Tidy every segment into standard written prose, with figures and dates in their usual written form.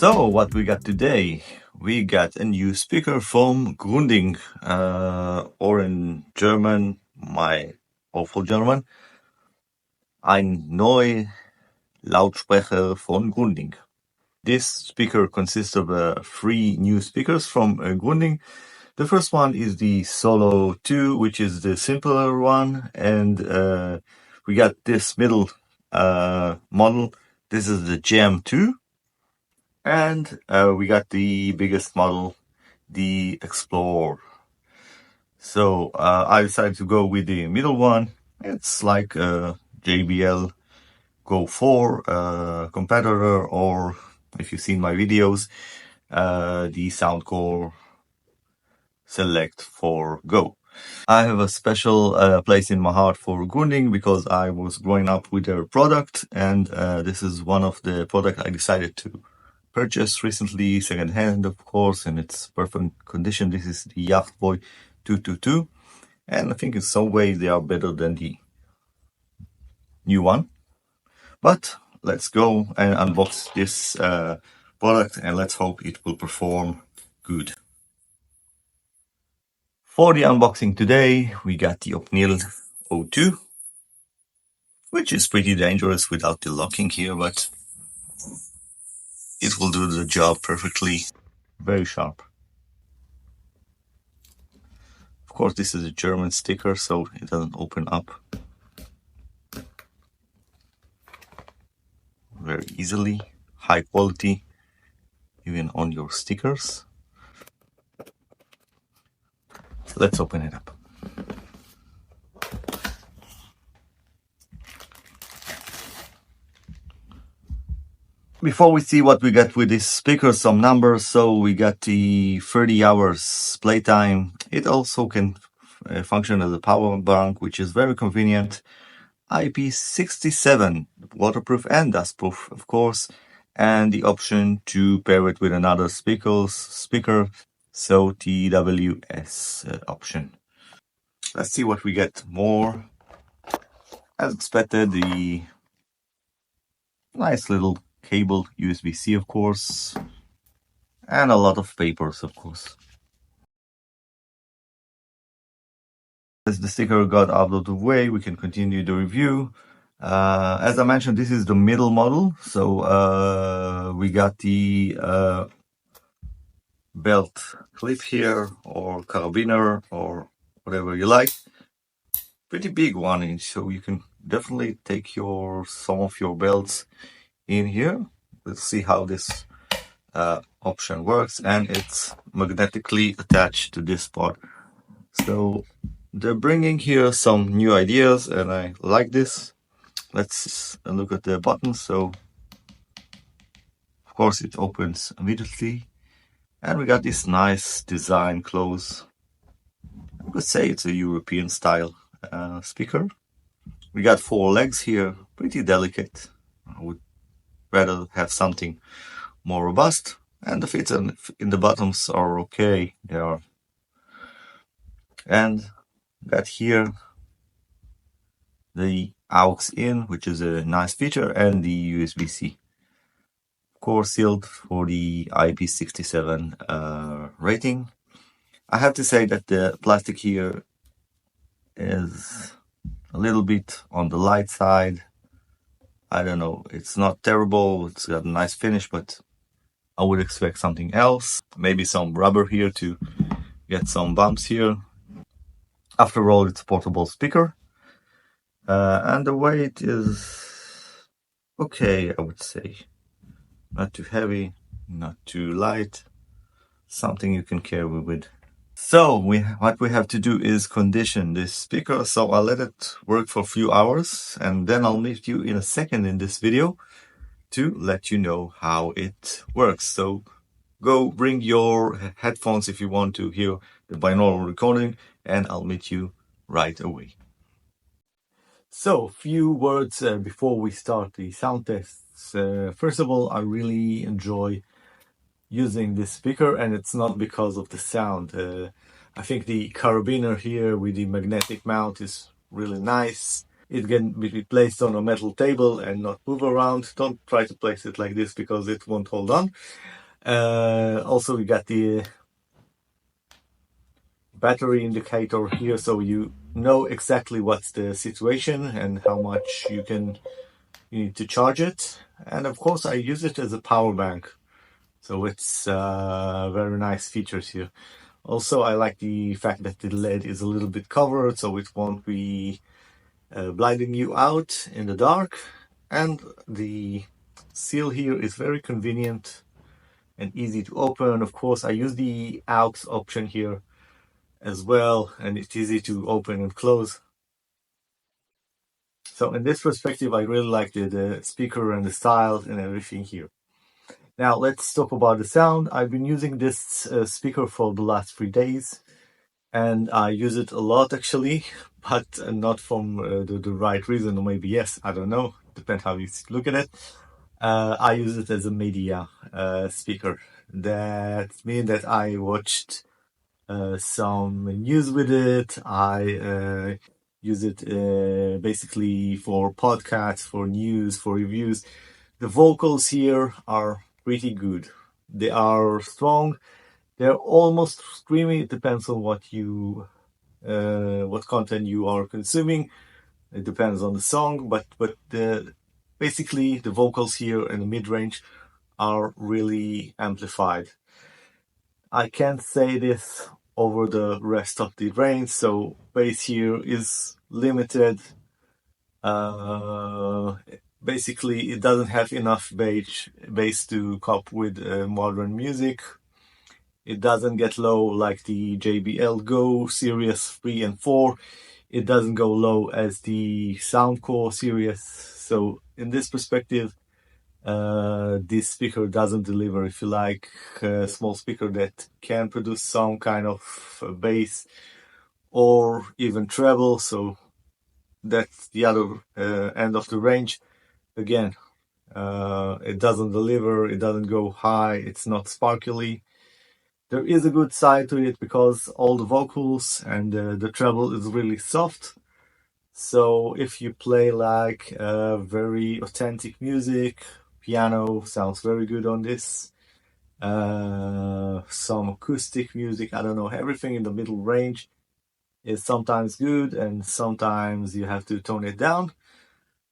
So what we got today? We got a new speaker from GRUNDIG, or in German, my awful German, ein neuer Lautsprecher von GRUNDIG. This speaker consists of 3 new speakers from GRUNDIG. The first one is the Solo 2, which is the simpler one, and we got this middle model. This is the Jam 2. And we got the biggest model, the Explorer. So I decided to go with the middle one. It's like a JBL Go 4 competitor, or if you've seen my videos, the Soundcore Select 4 Go. I have a special place in my heart for GRUNDIG because I was growing up with their product, and this is one of the products I decided to purchase recently, second-hand, of course, in its perfect condition. This is the Yachtboy 222, and I think in some ways they are better than the new one. But let's go and unbox this product, and let's hope it will perform good. For the unboxing today, we got the Opnil 02, which is pretty dangerous without the locking here, but it will do the job perfectly. Very sharp. Of course, this is a German sticker, so it doesn't open up very easily. High quality, even on your stickers. So let's open it up. Before we see what we got with this speaker, some numbers. So we got the 30 hours playtime. It also can function as a power bank, which is very convenient. IP67, waterproof and dustproof, of course, and the option to pair it with another speaker, so TWS option. Let's see what we get more. As expected, the nice little cable, USB-C, of course, and a lot of papers, of course. As the sticker got out of the way, we can continue the review. As I mentioned, this is the middle model, so we got the belt clip here, or carabiner, or whatever you like. Pretty big one, so you can definitely take some of your belts in here. Let's see how this option works, and it's magnetically attached to this part. So they're bringing here some new ideas, and I like this. Let's look at the buttons. So of course it opens immediately, and we got this nice design close. I could say it's a European style speaker. We got 4 legs here, pretty delicate. I would rather have something more robust, and the fits in the bottoms are okay. They are. And got here the aux in, which is a nice feature, and the USB-C. Of course, sealed for the IP67 rating. I have to say that the plastic here is a little bit on the light side. I don't know, it's not terrible, it's got a nice finish, but I would expect something else. Maybe some rubber here to get some bumps here. After all, it's a portable speaker. And the weight is okay, I would say. Not too heavy, not too light. Something you can carry with. So what we have to do is condition this speaker. So I'll let it work for a few hours, and then I'll meet you in a second in this video to let you know how it works. So go bring your headphones if you want to hear the binaural recording, and I'll meet you right away. So, few words before we start the sound tests. First of all, I really enjoy using this speaker, and it's not because of the sound. I think the carabiner here with the magnetic mount is really nice. It can be placed on a metal table and not move around. Don't try to place it like this because it won't hold on. Also, we got the battery indicator here, so you know exactly what's the situation and how much you need to charge it. And of course, I use it as a power bank, so it's very nice features here. Also, I like the fact that the LED is a little bit covered, so it won't be blinding you out in the dark. And the seal here is very convenient and easy to open. Of course, I use the aux option here as well, and it's easy to open and close. So in this perspective, I really like the speaker and the style and everything here. Now let's talk about the sound. I've been using this speaker for the last 3 days, and I use it a lot actually, but not from the right reason, or maybe yes, I don't know, depends how you look at it. I use it as a media speaker. That means that I watched some news with it. I use it basically for podcasts, for news, for reviews. The vocals here are pretty good. They are strong. They're almost screamy. It depends on what content you are consuming. It depends on the song, but basically the vocals here in the mid range are really amplified. I can't say this over the rest of the range, so bass here is limited. Basically, it doesn't have enough bass to cope with modern music. It doesn't get low like the JBL Go Series 3 and 4. It doesn't go low as the Soundcore Series. So in this perspective, this speaker doesn't deliver. If you like a small speaker that can produce some kind of bass or even treble, so that's the other end of the range. Again, it doesn't deliver, it doesn't go high, it's not sparkly. There is a good side to it because all the vocals and the treble is really soft. So if you play like very authentic music, piano sounds very good on this. Some acoustic music, I don't know, everything in the middle range is sometimes good and sometimes you have to tone it down.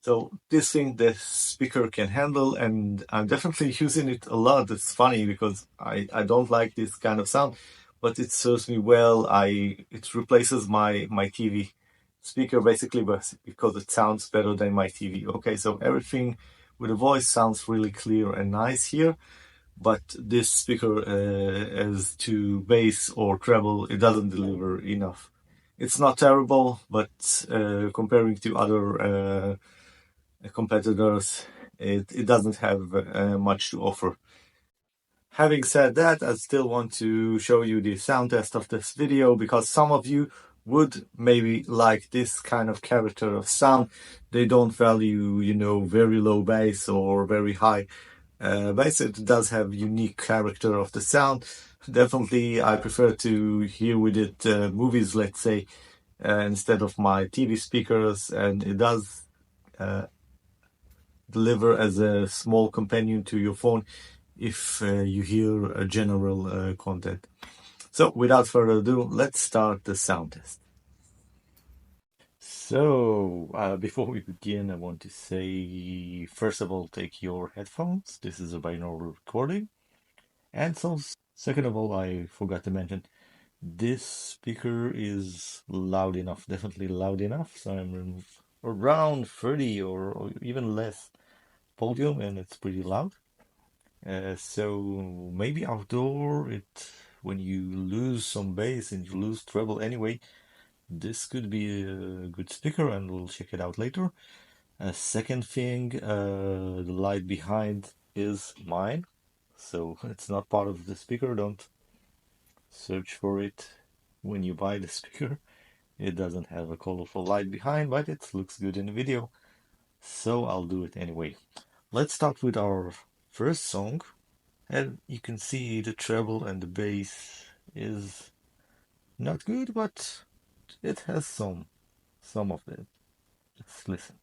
So this thing the speaker can handle, and I'm definitely using it a lot. It's funny because I don't like this kind of sound, but it serves me well. It replaces my TV speaker basically because it sounds better than my TV. Okay, so everything with the voice sounds really clear and nice here, but this speaker as to bass or treble, it doesn't deliver enough. It's not terrible, but comparing to other competitors, it doesn't have much to offer. Having said that, I still want to show you the sound test of this video because some of you would maybe like this kind of character of sound. They don't value, very low bass or very high bass. It does have unique character of the sound. Definitely, I prefer to hear with it movies, let's say, instead of my TV speakers, and it does deliver as a small companion to your phone if you hear a general content. So without further ado, let's start the sound test. So before we begin, I want to say, first of all, take your headphones. This is a binaural recording. And so, second of all, I forgot to mention, this speaker is loud enough, definitely loud enough. So I'm around 30 or even less volume, and it's pretty loud. So maybe outdoor, when you lose some bass and you lose treble anyway, this could be a good speaker, and we'll check it out later. Second thing, the light behind is mine, so it's not part of the speaker. Don't search for it when you buy the speaker. It doesn't have a colorful light behind, but it looks good in the video, so I'll do it anyway. Let's start with our first song, and you can see the treble and the bass is not good, but it has some of it. Let's listen.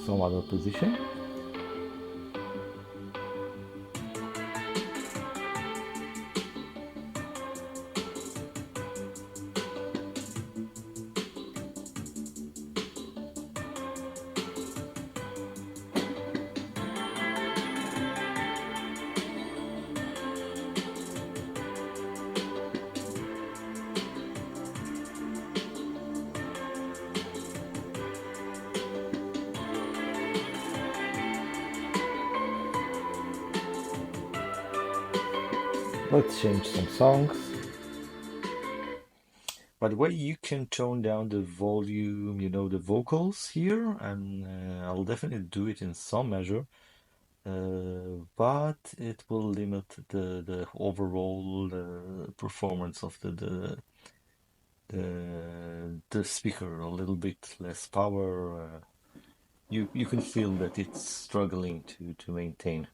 Some other position. Let's change some songs. By the way, you can tone down the volume, the vocals here, and I'll definitely do it in some measure, but it will limit the overall performance of the speaker a little bit less power. You can feel that it's struggling to maintain.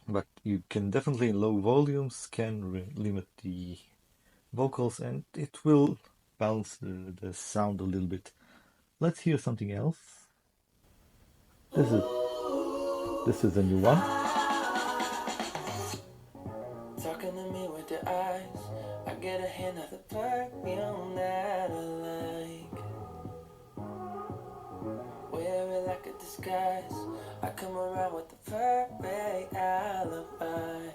But you can definitely in low volumes can limit the vocals, and it will balance the sound a little bit. Let's hear something else. This is a new one. Talking to me with your eyes, I get a hint of the perfume that I like. Wear it like a disguise, I come around with the perfect alibi.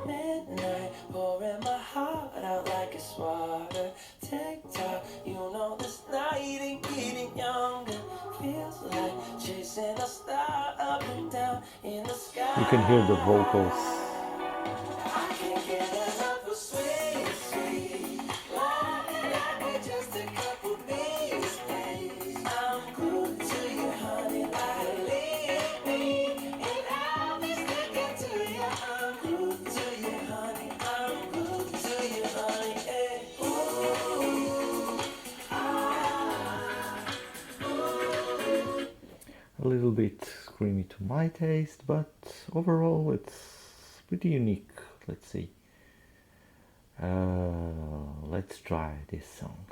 Midnight, pouring my heart out like it's water. Tick-tock, you know this night ain't getting younger. Feels like chasing a star up and down in the sky. You can hear the vocals. I can't get enough of sweet, sweet. Like just a couple beats, please. I'm good to you, honey, like leave me. And I'll be sticking to you. I'm good to you, honey. I'm good to you, honey. Hey. A little bit screamy to my taste, but overall it's pretty unique. Let's see. Let's try this song.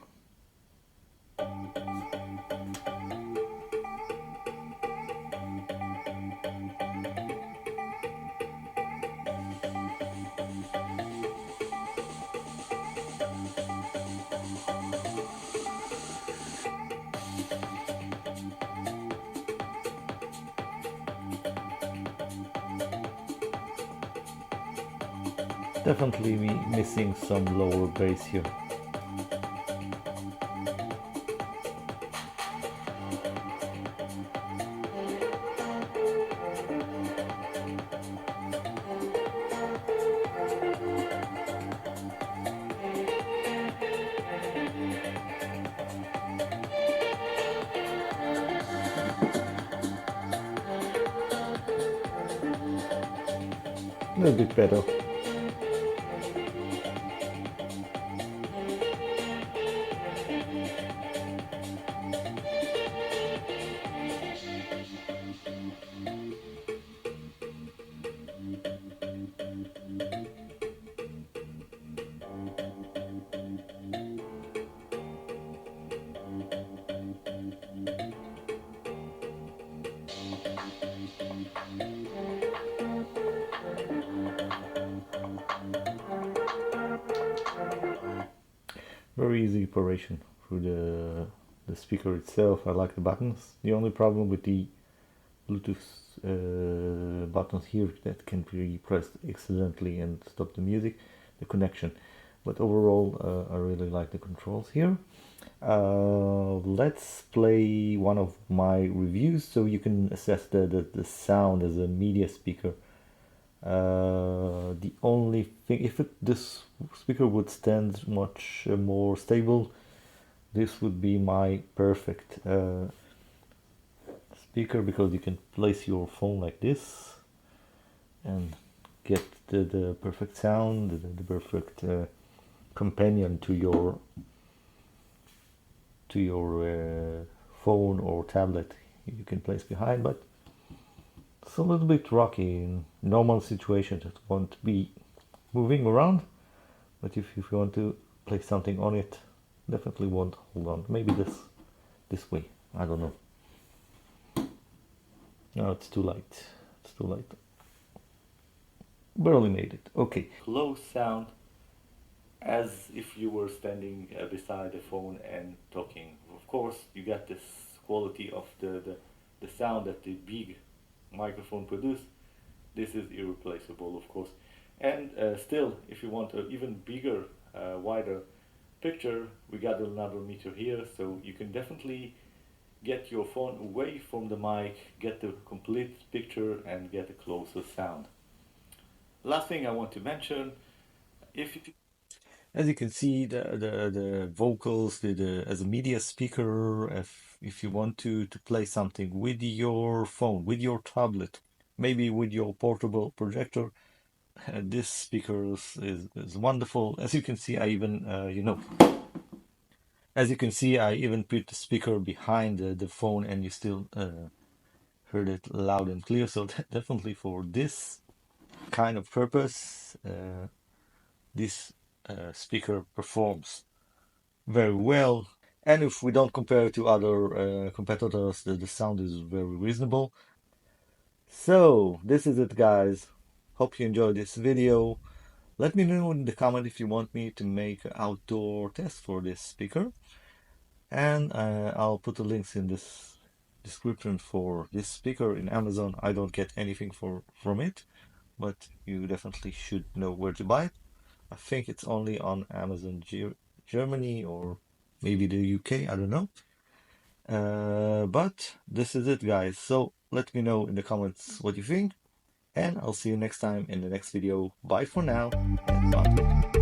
Definitely missing some lower bass here. A little bit better. Very easy operation through the speaker itself. I like the buttons. The only problem with the Bluetooth buttons here that can be pressed accidentally and stop the music, the connection. But overall, I really like the controls here. Let's play one of my reviews so you can assess the sound as a media speaker. The only thing, if this speaker would stand much more stable, this would be my perfect speaker, because you can place your phone like this and get the perfect sound, the perfect companion to your phone or tablet you can place behind. But it's a little bit rocky in normal situations. It won't be moving around, but if you want to place something on it, definitely won't hold on. Maybe this way, I don't know. No, it's too light. It's too light. Barely made it. Okay. Close sound, as if you were standing beside the phone and talking. Of course, you get this quality of the sound that the big microphone produce. This is irreplaceable, of course. And still, if you want an even bigger, wider picture, we got another meter here, so you can definitely get your phone away from the mic, get the complete picture, and get a closer sound. Last thing I want to mention, as you can see, the vocals, as a media speaker, if you want to play something with your phone, with your tablet, maybe with your portable projector, this speaker is wonderful. As you can see, I even as you can see, I even put the speaker behind the phone, and you still heard it loud and clear. So definitely for this kind of purpose, this speaker performs very well. And if we don't compare it to other competitors, the sound is very reasonable. So this is it, guys. Hope you enjoyed this video. Let me know in the comment if you want me to make an outdoor test for this speaker. And I'll put the links in this description for this speaker in Amazon. I don't get anything from it, but you definitely should know where to buy it. I think it's only on Amazon Germany or maybe the UK, I don't know. But this is it, guys. So let me know in the comments what you think, and I'll see you next time in the next video. Bye for now, and bye.